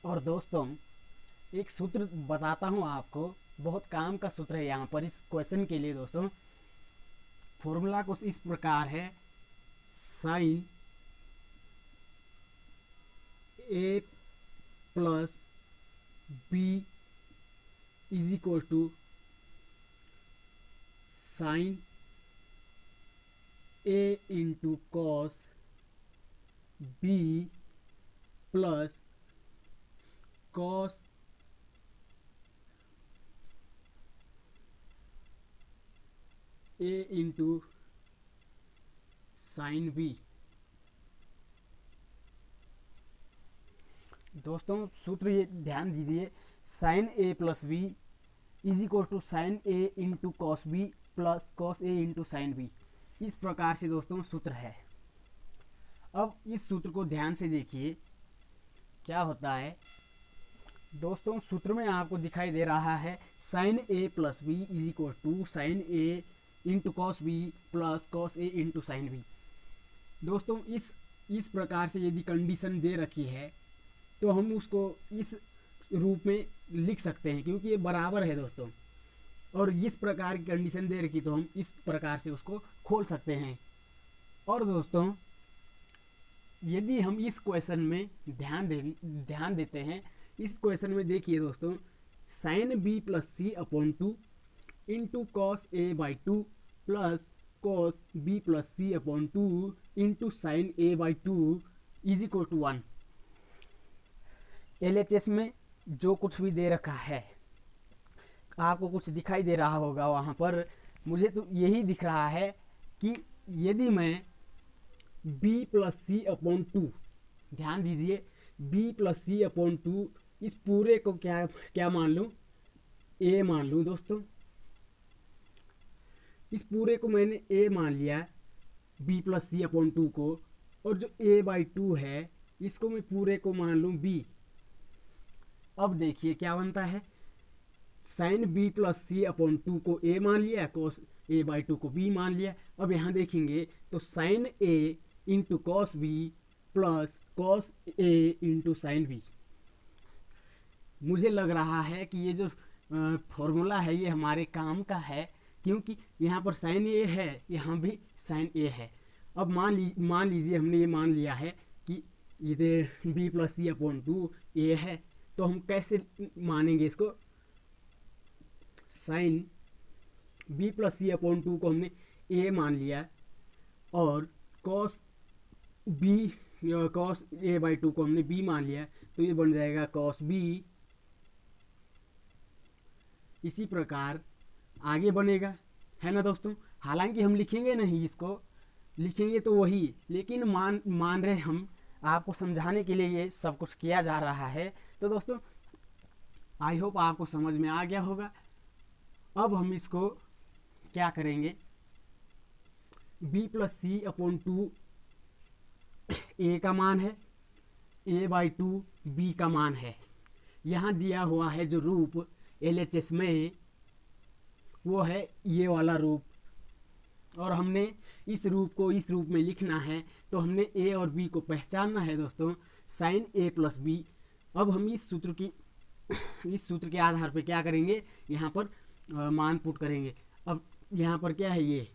और दोस्तों, एक सूत्र बताता हूँ आपको, बहुत काम का सूत्र है यहाँ पर इस क्वेश्चन के लिए। दोस्तों, फॉर्मूला कुछ इस प्रकार है। Sine A plus B is equal to sine A into cos B plus cos A into sine B. दोस्तों, सूत्र ये ध्यान दीजिए, sine A plus B is equal to sine A into cos B plus cos A into sine B. इस प्रकार से दोस्तों सूत्र है। अब इस सूत्र को ध्यान से देखिए क्या होता है। दोस्तों, सूत्र में आपको दिखाई दे रहा है sine A plus B is equal to sine A into cos B plus cos A into sine B. दोस्तों, इस प्रकार से यदि कंडीशन दे रखी है तो हम उसको इस रूप में लिख सकते हैं, क्योंकि ये बराबर है दोस्तों। और इस प्रकार की कंडीशन दे रखी तो हम इस प्रकार से उसको खोल सकते हैं। और दोस्तों, यदि हम इस क्वेश्चन में ध्यान देते हैं, इस क्वेश्चन में देखिए दोस्तों, sine B plus C upon two into cos A by two plus cos B plus C upon two into sine A by two is equal to 1। LHS में जो कुछ भी दे रखा है, आपको कुछ दिखाई दे रहा होगा वहाँ पर। मुझे तो यही दिख रहा है कि यदि मैं b plus C upon to, ध्यान दीजिए, b plus C upon to, इस पूरे को क्या मान लूँ, a मान लूँ दोस्तों। इस पूरे को मैंने a मान लिया, b plus C upon two को, और जो a बाई टू है इसको मैं पूरे को मान लूँ b। अब देखिए क्या बनता है, sine B plus C upon two को a मान लिया, कॉस ए बाई टू को b मान लिया। अब यहाँ देखेंगे तो sine a into cos B plus cos A into sine B. मुझे लग रहा है कि ये जो फॉर्मूला है ये हमारे काम का है, क्योंकि यहाँ पर साइन ए है, यहाँ भी साइन ए है। अब मान लीजिए हमने ये मान लिया है कि ये B plus C upon to ए है, तो हम कैसे मानेंगे इसको। Sign B plus C upon two को हमने ए मान लिया, और कॉस ए बाई टू को हमने बी मान लिया, तो ये बन जाएगा कॉस बी। इसी प्रकार आगे बनेगा, है ना दोस्तों। हालांकि हम लिखेंगे नहीं, इसको लिखेंगे तो वही, लेकिन मान रहे हम, आपको समझाने के लिए ये सब कुछ किया जा रहा है। तो दोस्तों, आई होप आपको समझ में आ गया होगा। अब हम इसको क्या करेंगे, b plus C upon to ए का मान है, a बाई टू बी का मान है। यहाँ दिया हुआ है जो रूप LHS में, वो है ये वाला रूप, और हमने इस रूप को इस रूप में लिखना है, तो हमने a और b को पहचानना है दोस्तों, साइन a प्लस बी। अब हम इस सूत्र के आधार पर क्या करेंगे, यहाँ पर मान पुट करेंगे। अब यहाँ पर क्या है, ये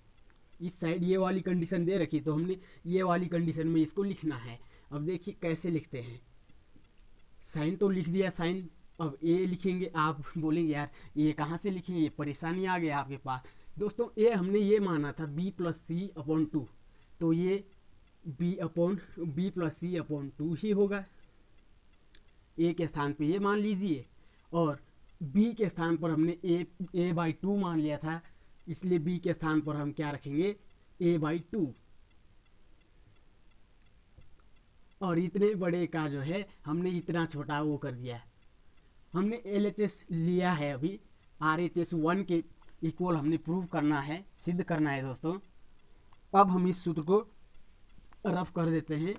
इस साइड ये वाली कंडीशन दे रखी, तो हमने ये वाली कंडीशन में इसको लिखना है। अब देखिए कैसे लिखते हैं, साइन तो लिख दिया साइन, अब ए लिखेंगे। आप बोलेंगे यार ये कहाँ से लिखें, ये परेशानी आ गई आपके पास। दोस्तों, ए हमने ये माना था b plus C upon to, तो ये b plus C upon to ही होगा। ए के स्थान पे ये मान लीजिए, और b के स्थान पर हमने a बाई टू मान लिया था, इसलिए b के स्थान पर हम क्या रखेंगे, a बाई टू। और इतने बड़े का जो है हमने इतना छोटा वो कर दिया। हमने LHS लिया है, अभी RHS 1 के इक्वल हमने प्रूव करना है, सिद्ध करना है दोस्तों। अब हम इस सूत्र को रफ कर देते हैं।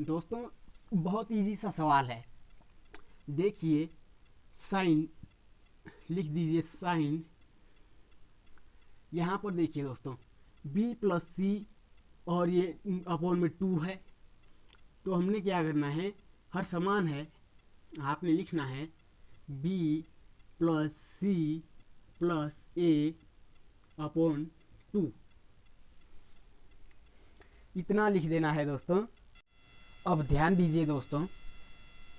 दोस्तों, बहुत इजी सा सवाल है। देखिए, साइन लिख दीजिए, साइन, यहाँ पर देखिए दोस्तों, b प्लस सी और ये अपॉन में टू है, तो हमने क्या करना है, हर समान है, आपने लिखना है b प्लस सी प्लस ए अपॉन 2, इतना लिख देना है दोस्तों। अब ध्यान दीजिए दोस्तों,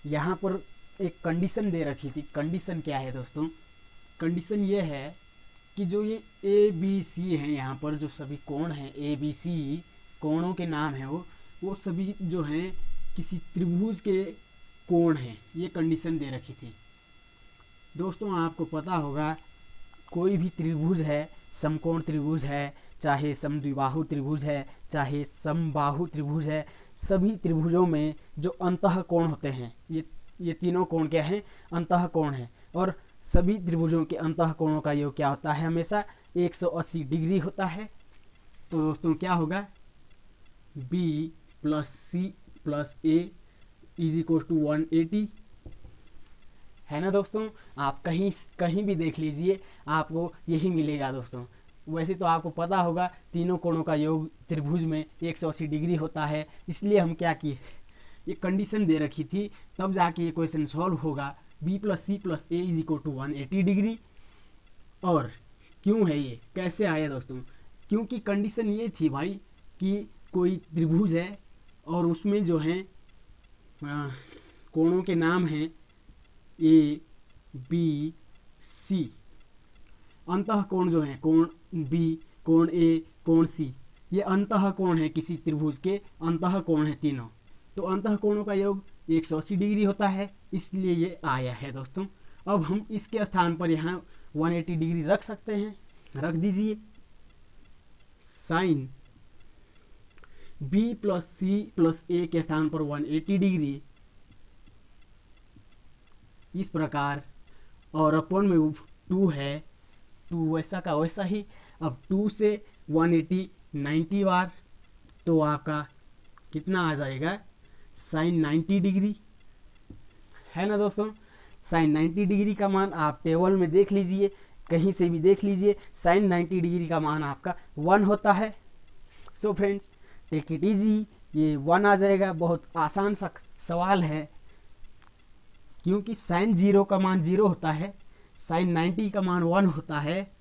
यहाँ पर एक कंडीशन दे रखी थी। कंडीशन क्या है दोस्तों? कंडीशन ये है कि जो ये ए बी सी हैं, यहाँ पर जो सभी कोण हैं ए बी सी, कोणों के नाम हैं वो सभी जो हैं किसी त्रिभुज के कोण हैं, ये कंडीशन दे रखी थी दोस्तों। आपको पता होगा कोई भी त्रिभुज है, समकोण त्रिभुज है, चाहे समद्विबाहु त्रिभुज है, चाहे समबाहु त्रिभुज है, सभी त्रिभुजों में जो अंतः कोण होते हैं, ये तीनों कोण क्या हैं? अंतः कोण हैं। और सभी त्रिभुजों के अंतः कोणों का योग क्या होता है? हमेशा 180 डिग्री होता है। तो दोस्तों क्या होगा? b plus C plus A is equal to 180, है ना दोस्तों? आप कहीं भी देख लीजिए, आपको यही मिलेगा दोस्तों। वैसे तो आपको पता होगा तीनों कोणों का योग त्रिभुज में 180 डिग्री होता है, इसलिए हम क्या किए, ये कंडीशन दे रखी थी, तब जाके ये क्वेश्चन सॉल्व होगा। b plus C plus A is equal to 180 degree. और क्यों है ये, कैसे आया दोस्तों? क्योंकि कंडीशन ये थी भाई कि कोई त्रिभुज है और उसमें जो है कोणों के नाम हैं ए बी सी, अंतः कोण जो है, कोण बी, कोण ए, कोण सी, ये अंतः कोण है, किसी त्रिभुज के अंतः कोण है तीनों। तो अंतः कोणों का योग 180 डिग्री होता है, इसलिए ये आया है दोस्तों। अब हम इसके स्थान पर यहाँ 180 डिग्री रख सकते हैं, रख दीजिए। Sine b plus C plus A के स्थान पर 180 डिग्री, इस प्रकार। और अपॉन में 2 है, 2 वैसा का वैसा ही। अब 2 से 180 90 बार, तो आपका कितना आ जाएगा? साइन 90 डिग्री, है ना दोस्तों? साइन 90 डिग्री का मान आप टेबल में देख लीजिए, कहीं से भी देख लीजिए, साइन 90 डिग्री का मान आपका 1 होता है। So friends, take it easy, ये 1 आ जाएगा। बहुत आसान सा सवाल है, क्योंकि साइन 0 का मान 0 होता है, साइन 90 का मान 1 होता है,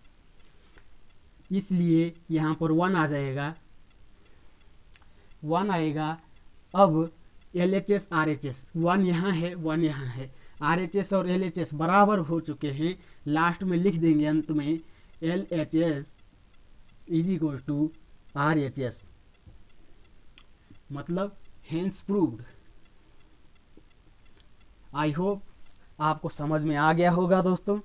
इसलिए यहाँ पर 1 आ जाएगा, 1 आएगा। अब LHS RHS, 1 यहाँ है, 1 यहाँ है, RHS और LHS बराबर हो चुके हैं। लास्ट में लिख देंगे अंत में LHS is equal to RHS, मतलब हेंस प्रूव्ड। आई होप आपको समझ में आ गया होगा दोस्तों,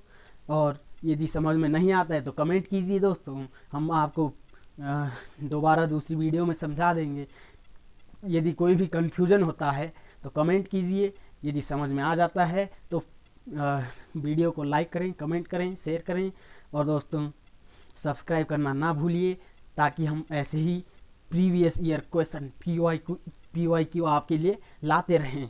और यदि समझ में नहीं आता है तो कमेंट कीजिए दोस्तों, हम आपको दोबारा दूसरी वीडियो में समझा देंगे। यदि कोई भी कन्फ्यूजन होता है तो कमेंट कीजिए, यदि समझ में आ जाता है तो वीडियो को लाइक करें, कमेंट करें, शेयर करें, और दोस्तों सब्सक्राइब करना ना भूलिए, ताकि हम ऐसे ही प्रीवियस ईयर क्वेश्चन PYQ आपके लिए लाते रहें।